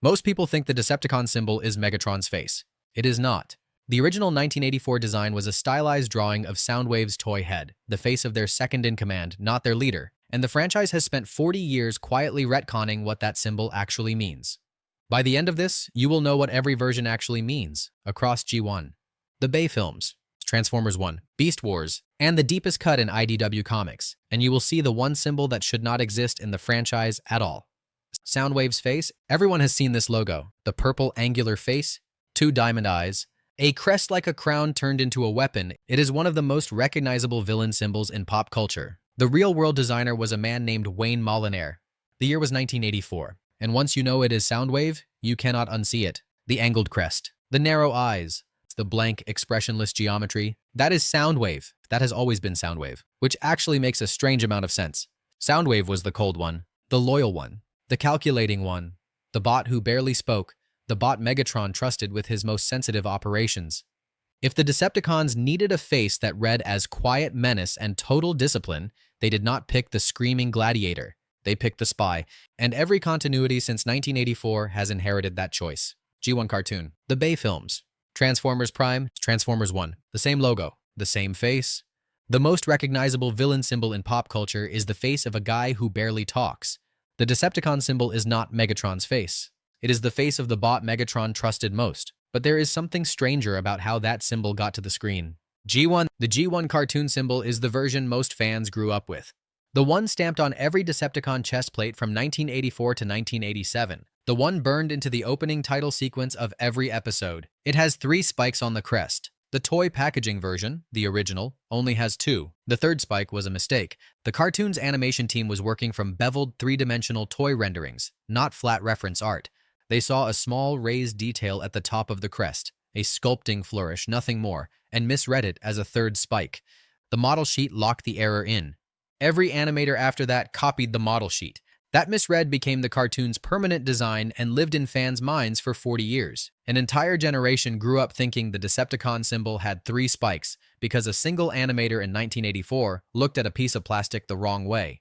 Most people think the Decepticon symbol is Megatron's face. It is not. The original 1984 design was a stylized drawing of Soundwave's toy head, the face of their second-in-command, not their leader, and the franchise has spent 40 years quietly retconning what that symbol actually means. By the end of this, you will know what every version actually means, across G1. The Bay films, Transformers 1, Beast Wars, and the deepest cut in IDW Comics, and you will see the one symbol that should not exist in the franchise at all. Soundwave's face, everyone has seen this logo, the purple angular face, two diamond eyes, a crest like a crown turned into a weapon. It is one of the most recognizable villain symbols in pop culture. The real-world designer was a man named Wayne Molinaire. The year was 1984, and once you know it is Soundwave, you cannot unsee it. The angled crest, the narrow eyes, the blank, expressionless geometry, that is Soundwave. That has always been Soundwave, which actually makes a strange amount of sense. Soundwave was the cold one, the loyal one, the calculating one, the bot who barely spoke, the bot Megatron trusted with his most sensitive operations. If the Decepticons needed a face that read as quiet menace and total discipline, they did not pick the screaming gladiator. They picked the spy, and every continuity since 1984 has inherited that choice. G1 cartoon, the Bay films, Transformers Prime, Transformers 1, the same logo, the same face. The most recognizable villain symbol in pop culture is the face of a guy who barely talks. The Decepticon symbol is not Megatron's face. It is the face of the bot Megatron trusted most. But there is something stranger about how that symbol got to the screen. G1, the G1 cartoon symbol is the version most fans grew up with. The one stamped on every Decepticon chest plate from 1984 to 1987. The one burned into the opening title sequence of every episode. It has 3 spikes on the crest. The toy packaging version, the original, only has 2. The third spike was a mistake. The cartoon's animation team was working from beveled 3-dimensional toy renderings, not flat reference art. They saw a small raised detail at the top of the crest, a sculpting flourish, nothing more, and misread it as a third spike. The model sheet locked the error in. Every animator after that copied the model sheet. That misread became the cartoon's permanent design and lived in fans' minds for 40 years. An entire generation grew up thinking the Decepticon symbol had 3 spikes because a single animator in 1984 looked at a piece of plastic the wrong way.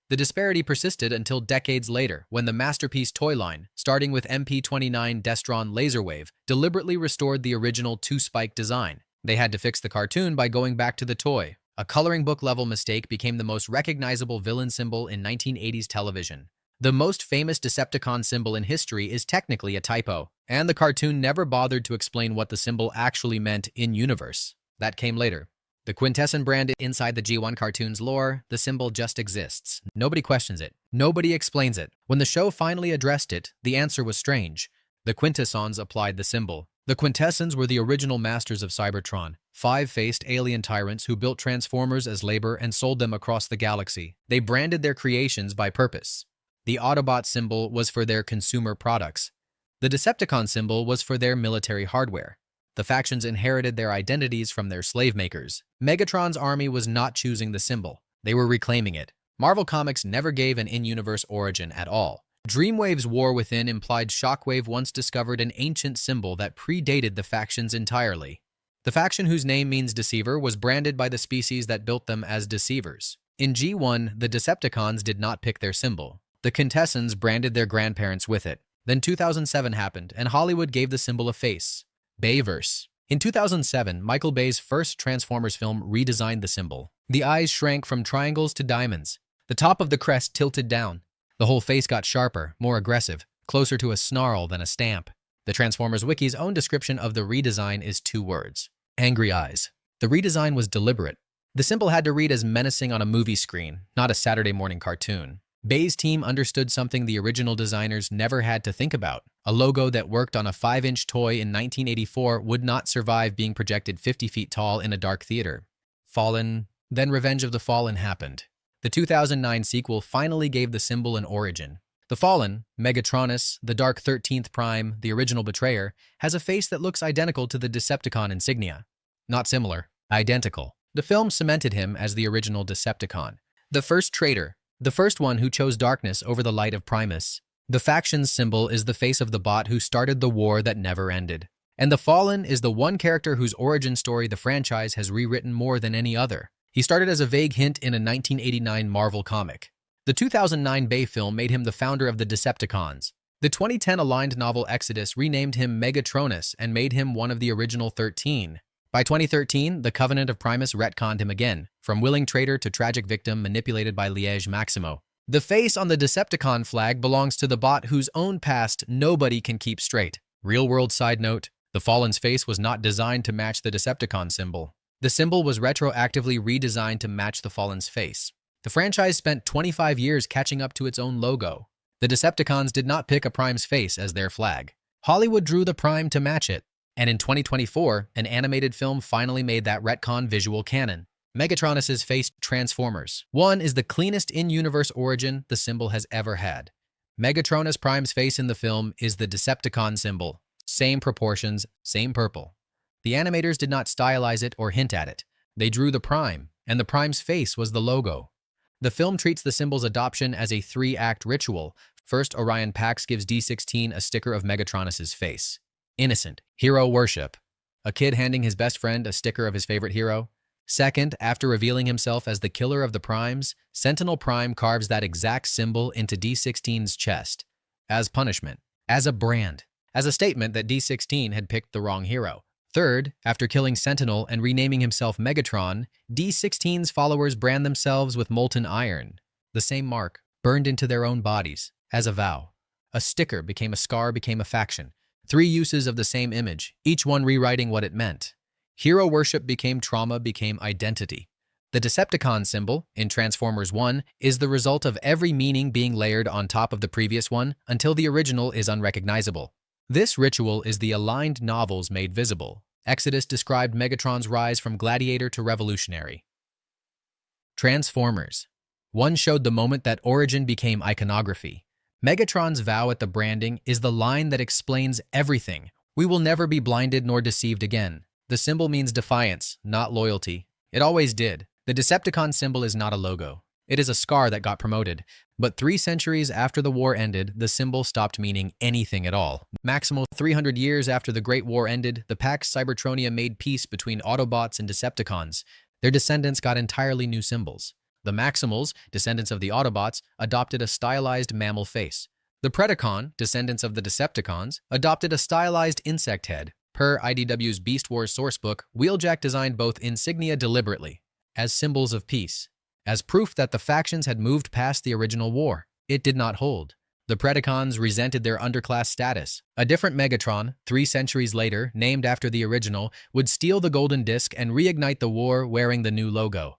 The disparity persisted until decades later, when the Masterpiece toy line, starting with MP29 Destron Laserwave, deliberately restored the original 2-spike design. They had to fix the cartoon by going back to the toy. A coloring book-level mistake became the most recognizable villain symbol in 1980s television. The most famous Decepticon symbol in history is technically a typo, and the cartoon never bothered to explain what the symbol actually meant in-universe. That came later. The quintessence brand inside the G1 cartoon's lore, the symbol just exists. Nobody questions it. Nobody explains it. When the show finally addressed it, the answer was strange. The quintessons applied the symbol. The quintessons were the original masters of Cybertron, 5-faced alien tyrants who built Transformers as labor and sold them across the galaxy. They branded their creations by purpose. The Autobot symbol was for their consumer products. The Decepticon symbol was for their military hardware. The factions inherited their identities from their slave makers. Megatron's army was not choosing the symbol. They were reclaiming it. Marvel Comics never gave an in-universe origin at all. Dreamwave's War Within implied Shockwave once discovered an ancient symbol that predated the factions entirely. The faction whose name means deceiver was branded by the species that built them as deceivers. In G1, the Decepticons did not pick their symbol. The quintessons branded their grandparents with it. Then 2007 happened, and Hollywood gave the symbol a face. Bayverse. In 2007, Michael Bay's first Transformers film redesigned the symbol. The eyes shrank from triangles to diamonds. The top of the crest tilted down. The whole face got sharper, more aggressive, closer to a snarl than a stamp. The Transformers Wiki's own description of the redesign is 2 words: angry eyes. The redesign was deliberate. The symbol had to read as menacing on a movie screen, not a Saturday morning cartoon. Bay's team understood something the original designers never had to think about. A logo that worked on a 5-inch toy in 1984 would not survive being projected 50 feet tall in a dark theater. Fallen, then Revenge of the Fallen happened. The 2009 sequel finally gave the symbol an origin. The Fallen, Megatronus, the Dark 13th Prime, the original betrayer, has a face that looks identical to the Decepticon insignia. Not similar, identical. The film cemented him as the original Decepticon. The first traitor. The first one who chose darkness over the light of Primus. The faction's symbol is the face of the bot who started the war that never ended. And the Fallen is the one character whose origin story the franchise has rewritten more than any other. He started as a vague hint in a 1989 Marvel comic. The 2009 Bay film made him the founder of the Decepticons. The 2010 aligned novel Exodus renamed him Megatronus and made him one of the original 13. By 2013, the Covenant of Primus retconned him again, from willing traitor to tragic victim manipulated by Liege Maximo. The face on the Decepticon flag belongs to the bot whose own past nobody can keep straight. Real-world side note, the Fallen's face was not designed to match the Decepticon symbol. The symbol was retroactively redesigned to match the Fallen's face. The franchise spent 25 years catching up to its own logo. The Decepticons did not pick a Prime's face as their flag. Hollywood drew the Prime to match it. And in 2024, an animated film finally made that retcon visual canon. Megatronus's face Transformers. One is the cleanest in-universe origin the symbol has ever had. Megatronus Prime's face in the film is the Decepticon symbol. Same proportions, same purple. The animators did not stylize it or hint at it. They drew the Prime, and the Prime's face was the logo. The film treats the symbol's adoption as a 3-act ritual. First, Orion Pax gives D16 a sticker of Megatronus's face. Innocent. Hero worship. A kid handing his best friend a sticker of his favorite hero. Second, after revealing himself as the killer of the Primes, Sentinel Prime carves that exact symbol into D16's chest. As punishment. As a brand. As a statement that D16 had picked the wrong hero. Third, after killing Sentinel and renaming himself Megatron, D16's followers brand themselves with molten iron. The same mark, burned into their own bodies, as a vow. A sticker became a scar, became a faction. 3 uses of the same image, each one rewriting what it meant. Hero worship became trauma, became identity. The Decepticon symbol, in Transformers 1, is the result of every meaning being layered on top of the previous one until the original is unrecognizable. This ritual is the aligned novels made visible. Exodus described Megatron's rise from gladiator to revolutionary. Transformers. 1 showed the moment that origin became iconography. Megatron's vow at the branding is the line that explains everything. We will never be blinded nor deceived again. The symbol means defiance, not loyalty. It always did. The Decepticon symbol is not a logo. It is a scar that got promoted. But 3 centuries after the war ended, the symbol stopped meaning anything at all. Maximal 300 years after the Great War ended, the Pax Cybertronia made peace between Autobots and Decepticons. Their descendants got entirely new symbols. The Maximals, descendants of the Autobots, adopted a stylized mammal face. The Predacon, descendants of the Decepticons, adopted a stylized insect head. Per IDW's Beast Wars sourcebook, Wheeljack designed both insignia deliberately, as symbols of peace. As proof that the factions had moved past the original war. It did not hold. The Predacons resented their underclass status. A different Megatron, 3 centuries later, named after the original, would steal the golden disc and reignite the war wearing the new logo.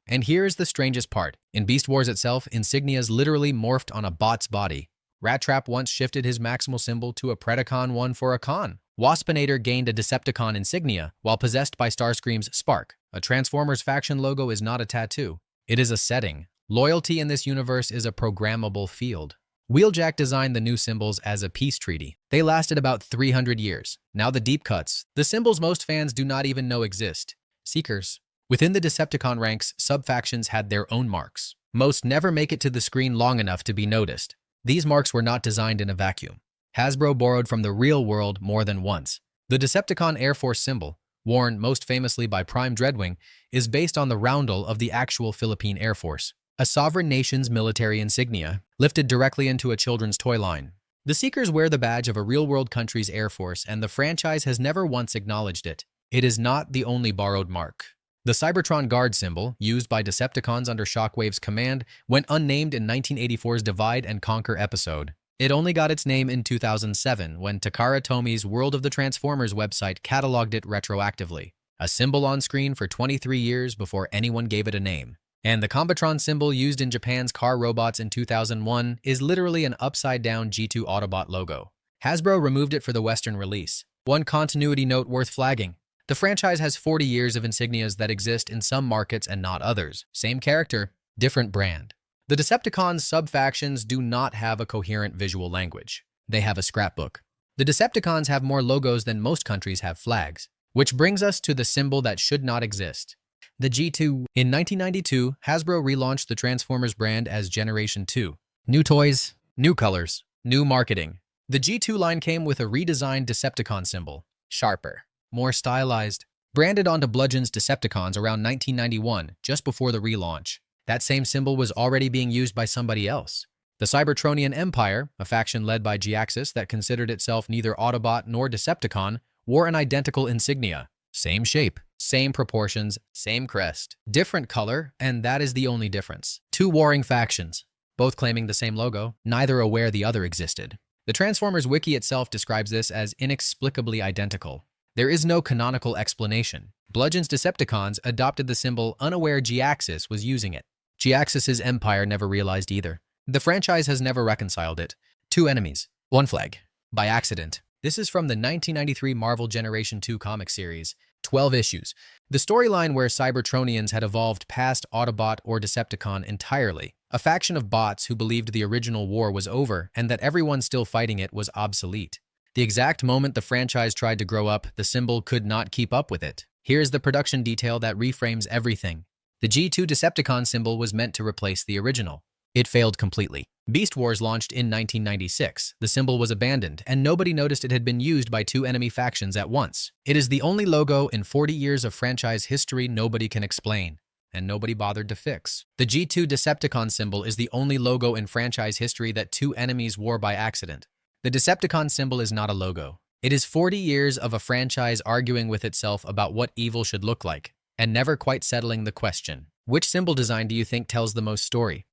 And here's the strangest part. In Beast Wars itself, insignias literally morphed on a bot's body. Rattrap once shifted his maximal symbol to a Predacon one for a con. Waspinator gained a Decepticon insignia, while possessed by Starscream's Spark. A Transformers faction logo is not a tattoo. It is a setting. Loyalty in this universe is a programmable field. Wheeljack designed the new symbols as a peace treaty. They lasted about 300 years. Now the deep cuts, the symbols most fans do not even know exist. Seekers. Within the Decepticon ranks, sub-factions had their own marks. Most never make it to the screen long enough to be noticed. These marks were not designed in a vacuum. Hasbro borrowed from the real world more than once. The Decepticon Air Force symbol, worn most famously by Prime Dreadwing, is based on the roundel of the actual Philippine Air Force, a sovereign nation's military insignia, lifted directly into a children's toy line. The Seekers wear the badge of a real-world country's Air Force, and the franchise has never once acknowledged it. It is not the only borrowed mark. The Cybertron Guard symbol, used by Decepticons under Shockwave's command, went unnamed in 1984's Divide and Conquer episode. It only got its name in 2007 when Takara Tomi's World of the Transformers website cataloged it retroactively. A symbol on screen for 23 years before anyone gave it a name. And the Combatron symbol used in Japan's car robots in 2001 is literally an upside-down G2 Autobot logo. Hasbro removed it for the Western release. One continuity note worth flagging. The franchise has 40 years of insignias that exist in some markets and not others. Same character, different brand. The Decepticons sub-factions do not have a coherent visual language. They have a scrapbook. The Decepticons have more logos than most countries have flags. Which brings us to the symbol that should not exist. The G2. In 1992, Hasbro relaunched the Transformers brand as Generation 2. New toys, new colors, new marketing. The G2 line came with a redesigned Decepticon symbol. Sharper, more stylized. Branded onto Bludgeon's Decepticons around 1991, just before the relaunch. That same symbol was already being used by somebody else. The Cybertronian Empire, a faction led by G-Axis that considered itself neither Autobot nor Decepticon, wore an identical insignia. Same shape, same proportions, same crest. Different color, and that is the only difference. Two warring factions, both claiming the same logo, neither aware the other existed. The Transformers wiki itself describes this as inexplicably identical. There is no canonical explanation. Bludgeon's Decepticons adopted the symbol unaware G-Axis was using it. G-Axis's empire never realized either. The franchise has never reconciled it. Two enemies, one flag. By accident. This is from the 1993 Marvel Generation 2 comic series, 12 issues. The storyline where Cybertronians had evolved past Autobot or Decepticon entirely. A faction of bots who believed the original war was over and that everyone still fighting it was obsolete. The exact moment the franchise tried to grow up, the symbol could not keep up with it. Here's the production detail that reframes everything. The G2 Decepticon symbol was meant to replace the original. It failed completely. Beast Wars launched in 1996. The symbol was abandoned, and nobody noticed it had been used by two enemy factions at once. It is the only logo in 40 years of franchise history nobody can explain, and nobody bothered to fix. The G2 Decepticon symbol is the only logo in franchise history that two enemies wore by accident. The Decepticon symbol is not a logo. It is 40 years of a franchise arguing with itself about what evil should look like, and never quite settling the question. Which symbol design do you think tells the most story?